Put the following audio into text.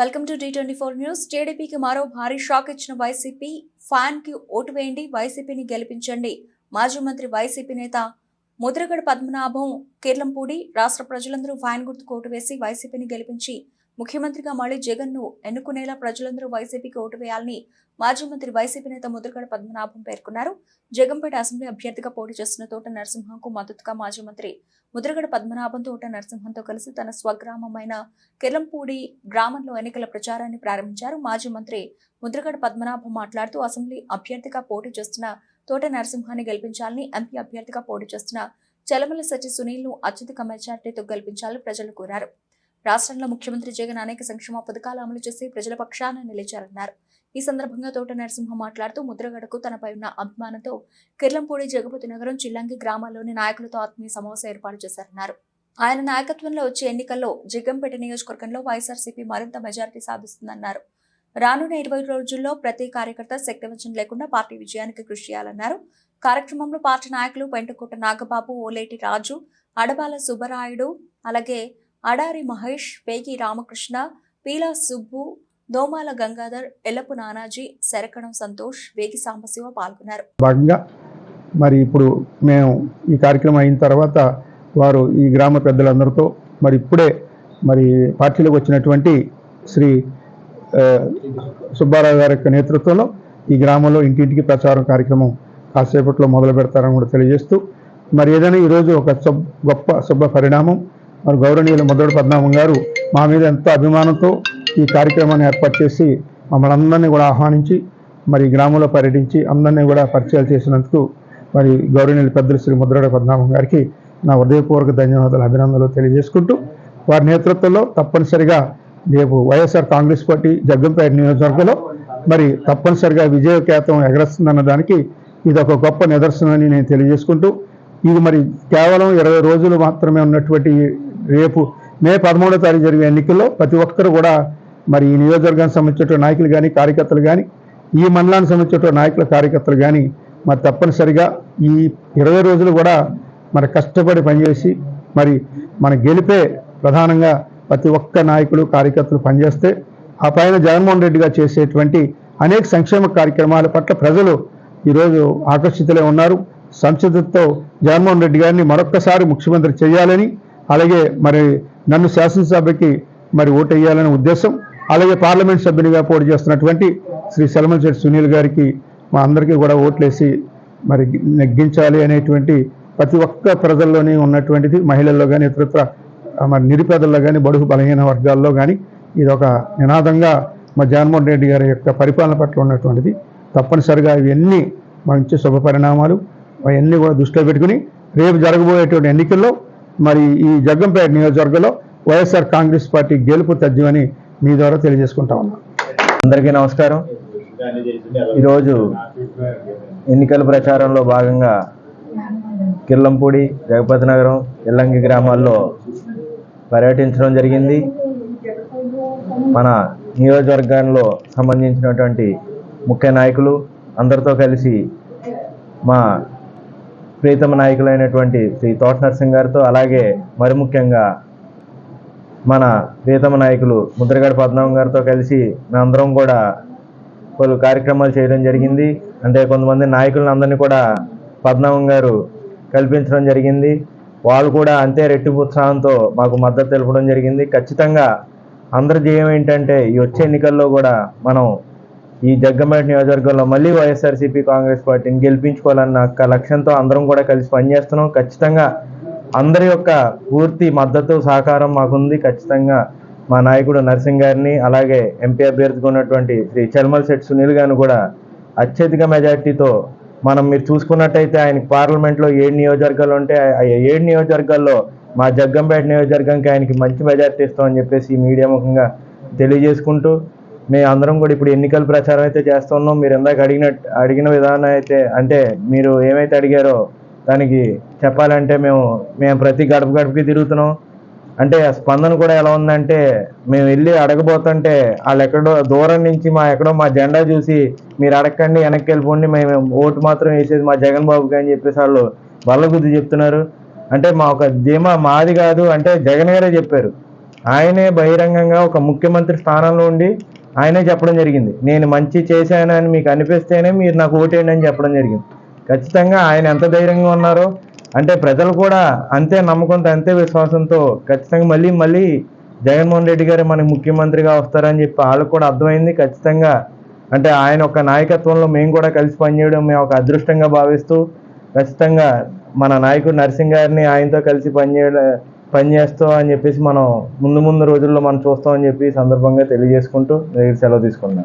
Welcome to D24 news. టీడీపీకి మరో భారీ షాక్ ఇచ్చిన వైసీపీ. ఫ్యాన్ కి ఓటు వేయండి, వైసీపీని గెలిపించండి. మాజీ మంత్రి వైసీపీ నేత ముద్రగడ పద్మనాభం కిర్లంపూడి రాష్ట్ర ప్రజలందరూ ఫ్యాన్ గుర్తుకు ఓటు వేసి వైసీపీని గెలిపించి ముఖ్యమంత్రిగా మళ్లీ జగన్ ను ఎన్నుకునేలా ప్రజలందరూ వైసీపీకి ఓటు వేయాలని మాజీ మంత్రి వైసీపీ నేత ముద్రగడ పద్మనాభం పేర్కొన్నారు. జగంపేట అసెంబ్లీ అభ్యర్థిగా పోటీ చేస్తున్న తోట నరసింహంకు మద్దతుగా మాజీ మంత్రి ముద్రగడ పద్మనాభం తోట నరసింహంతో కలిసి తన స్వగ్రామమైన కిర్లంపూడి గ్రామంలో ఎన్నికల ప్రచారాన్ని ప్రారంభించారు. మాజీ మంత్రి ముద్రగడ పద్మనాభం మాట్లాడుతూ అసెంబ్లీ అభ్యర్థిగా పోటీ చేస్తున్న తోట నరసింహాన్ని గెలిపించాలని, ఎంపీ అభ్యర్థిగా పోటీ చేస్తున్న చలమల సచి సునీల్ ను అత్యధిక మెజార్టీతో గెలిపించాలని ప్రజలు కోరారు. రాష్ట్రంలో ముఖ్యమంత్రి జగన్ అనేక సంక్షేమ పథకాలు అమలు చేసి ప్రజల పక్షాన నిలిచారన్నారు. ఈ సందర్భంగా తోట నరసింహ మాట్లాడుతూ ముద్రగడకు తనపై ఉన్న అభిమానంతో కిర్లంపూడి, జగపతి నగరం, చిల్లంగి గ్రామాల్లోని నాయకులతో ఆత్మీయ సమావేశం ఏర్పాటు చేశారన్నారు. ఆయన నాయకత్వంలో వచ్చే ఎన్నికల్లో జగంపేట నియోజకవర్గంలో వైఎస్ఆర్సీపీ మరింత మెజారిటీ సాధిస్తుందన్నారు. రానున్న 20 రోజుల్లో ప్రతి కార్యకర్త శక్తివంచన లేకుండా పార్టీ విజయానికి కృషి చేయాలన్నారు. కార్యక్రమంలో పార్టీ నాయకులు పెంటకోట నాగబాబు, ఓలేటి రాజు, అడబాల సుబ్బరాయుడు, అలాగే అడారి మహేష్, పేగి రామకృష్ణ, పీలా సుబ్బు, దోమాల గంగాధర్, ఎల్లపు నానాజీ, శరకణం సంతోష్, వేగి సాంబశివ పాల్గొన్నారు. భాగంగా మరి ఇప్పుడు మేము ఈ కార్యక్రమం అయిన తర్వాత వారు ఈ గ్రామ పెద్దలందరితో మరి ఇప్పుడే మరి పార్టీలోకి వచ్చినటువంటి శ్రీ సుబ్బారావు గారి యొక్క నేతృత్వంలో ఈ గ్రామంలో ఇంటింటికి ప్రచారం కార్యక్రమం కాసేపట్లో మొదలు పెడతారని కూడా తెలియజేస్తూ మరి ఏదైనా ఈరోజు ఒక గొప్ప శుభ పరిణామం. మరి గౌరవనీయులు ముద్రగడ పద్మనాభం గారు మా మీద ఎంతో అభిమానంతో ఈ కార్యక్రమాన్ని ఏర్పాటు చేసి మమ్మల్ని అందరినీ కూడా ఆహ్వానించి మరి గ్రామంలో పర్యటించి అందరినీ కూడా పరిచయాలు చేసినందుకు మరి గౌరవనీయులు పెద్దలు శ్రీ ముద్రగడ పద్మనాభం గారికి నా హృదయపూర్వక ధన్యవాదాలు, అభినందనలు తెలియజేసుకుంటూ వారి నేతృత్వంలో తప్పనిసరిగా రేపు వైఎస్ఆర్ కాంగ్రెస్ పార్టీ జగ్గంపేట నియోజకవర్గంలో మరి తప్పనిసరిగా విజయకేతం ఎగరేస్తుందన్న దానికి ఇది ఒక గొప్ప నిదర్శనమని నేను తెలియజేసుకుంటూ ఇది మరి కేవలం 20 రోజులు మాత్రమే ఉన్నటువంటి రేపు మే 13వ తారీఖు జరిగే ఎన్నికల్లో ప్రతి ఒక్కరు కూడా మరి ఈ నియోజకవర్గానికి సంబంధించిన నాయకులు కానీ కార్యకర్తలు కానీ ఈ మండలానికి సంబంధించిన నాయకుల కార్యకర్తలు కానీ మరి తప్పనిసరిగా ఈ 20 రోజులు కూడా మరి కష్టపడి పనిచేసి మరి మన గెలిపే ప్రధానంగా ప్రతి ఒక్క నాయకులు కార్యకర్తలు పనిచేస్తే ఆ పైన జగన్మోహన్ రెడ్డి గారు చేసేటువంటి అనేక సంక్షేమ కార్యక్రమాల పట్ల ప్రజలు ఈరోజు ఆకర్షితులై ఉన్నారు. సంసిద్ధతతో జగన్మోహన్ రెడ్డి గారిని మరొక్కసారి ముఖ్యమంత్రి చేయాలని, అలాగే మరి నన్ను శాసనసభకి మరి ఓటు వేయాలనే ఉద్దేశం, అలాగే పార్లమెంట్ సభ్యునిగా పోటీ చేస్తున్నటువంటి శ్రీ చలమల సచి సునీల్ గారికి మా అందరికీ కూడా ఓట్లేసి మరి నెగ్గించాలి అనేటువంటి ప్రతి ఒక్క ప్రజల్లోనే ఉన్నటువంటిది. మహిళల్లో కానీ ఇతరత్ర మరి నిరుపేదల్లో కానీ బడుగు బలహీన వర్గాల్లో కానీ ఇది ఒక నినాదంగా మా జగన్మోహన్ రెడ్డి గారి యొక్క పరిపాలన పట్ల ఉన్నటువంటిది. తప్పనిసరిగా ఇవన్నీ మంచి శుభ పరిణామాలు అవన్నీ కూడా దృష్టిలో పెట్టుకుని రేపు జరగబోయేటువంటి ఎన్నికల్లో మరి ఈ జగ్గంపేట నియోజకవర్గంలో వైఎస్ఆర్ కాంగ్రెస్ పార్టీ గెలుపు తథ్యమని మీ ద్వారా తెలియజేసుకుంటా ఉన్నాం. అందరికీ నమస్కారం. ఈరోజు ఎన్నికల ప్రచారంలో భాగంగా కిర్లంపూడి, జగపతి నగరం, ఎల్లంగి గ్రామాల్లో పర్యటించడం జరిగింది. మన నియోజకవర్గంలో సంబంధించినటువంటి ముఖ్య నాయకులు అందరితో కలిసి మా ప్రీతమ నాయకులైనటువంటి శ్రీ తోట నరసింహ గారితో, అలాగే మరి ముఖ్యంగా మన ప్రీతమ నాయకులు ముద్రగడ పద్మనాభం గారితో కలిసి మేమందరం కూడా పలు కార్యక్రమాలు చేయడం జరిగింది. అంటే కొంతమంది నాయకులను అందరినీ కూడా పద్మనాభం గారు కల్పించడం జరిగింది. వాళ్ళు కూడా అంతే రెట్టింపు ఉత్సాహంతో మాకు మద్దతు తెలపడం జరిగింది. ఖచ్చితంగా అందరి ధ్యేయం ఏంటంటే ఈ వచ్చే ఎన్నికల్లో కూడా మనం ఈ జగ్గంపేట నియోజకవర్గంలో మళ్ళీ వైఎస్ఆర్సీపీ కాంగ్రెస్ పార్టీని గెలిపించుకోవాలన్న లక్ష్యంతో అందరం కూడా కలిసి పనిచేస్తున్నాం. ఖచ్చితంగా అందరి యొక్క పూర్తి మద్దతు సహకారం మాకుంది. ఖచ్చితంగా మా నాయకుడు నరసింహ గారిని, అలాగే ఎంపీ అభ్యర్థిగా ఉన్నటువంటి శ్రీ చలమల సచి సునీల్ గారిని కూడా అత్యధిక మెజార్టీతో మీరు చూసుకున్నట్టయితే ఆయనకి పార్లమెంట్లో 7 నియోజకవర్గాలు ఉంటే ఆ 7 నియోజకవర్గాల్లో మా జగ్గంపేట నియోజకవర్గానికి ఆయనకి మంచి మెజార్టీ ఇస్తామని చెప్పేసి ఈ మీడియా ముఖంగా తెలియజేసుకుంటూ మేము అందరం కూడా ఇప్పుడు ఎన్నికల ప్రచారం అయితే చేస్తున్నాం. మీరు ఇందాక అడిగిన విధానం అయితే అంటే మీరు ఏమైతే అడిగారో దానికి చెప్పాలంటే మేము ప్రతి గడపకి తిరుగుతున్నాం. అంటే ఆ స్పందన కూడా ఎలా ఉందంటే మేము వెళ్ళి అడగబోతుంటే వాళ్ళు ఎక్కడో దూరం నుంచి మా జెండా చూసి మీరు అడగండి, వెనక్కి వెళ్ళిపోండి, మేము ఓటు మాత్రం వేసేది మా జగన్ బాబుకి అని చెప్పేసి వాళ్ళు బల్ల గుద్ది చెప్తున్నారు. అంటే మా ఒక ధీమా మాది కాదు, అంటే జగన్ గారే చెప్పారు ఆయనే బహిరంగంగా ఒక ముఖ్యమంత్రి స్థానంలో ఉండి ఆయనే చెప్పడం జరిగింది, నేను మంచి చేశానని మీకు అనిపిస్తేనే మీరు నాకు ఓటేయండి అని చెప్పడం జరిగింది. ఖచ్చితంగా ఆయన ఎంత ధైర్యంగా ఉన్నారో అంటే ప్రజలు కూడా అంతే నమ్మకంతో అంతే విశ్వాసంతో ఖచ్చితంగా మళ్ళీ జగన్మోహన్ రెడ్డి గారు మనకి ముఖ్యమంత్రిగా వస్తారని చెప్పి వాళ్ళకు కూడా అర్థమైంది. ఖచ్చితంగా అంటే ఆయన ఒక నాయకత్వంలో మేము కూడా కలిసి పనిచేయడం మేము ఒక అదృష్టంగా భావిస్తూ ఖచ్చితంగా మన నాయకుడు నరసింహ్ గారిని ఆయనతో కలిసి పనిచేస్తాం అని చెప్పేసి మనం ముందు రోజుల్లో మనం చూస్తామని చెప్పి సందర్భంగా తెలియజేసుకుంటూ సెలవు తీసుకున్నాం.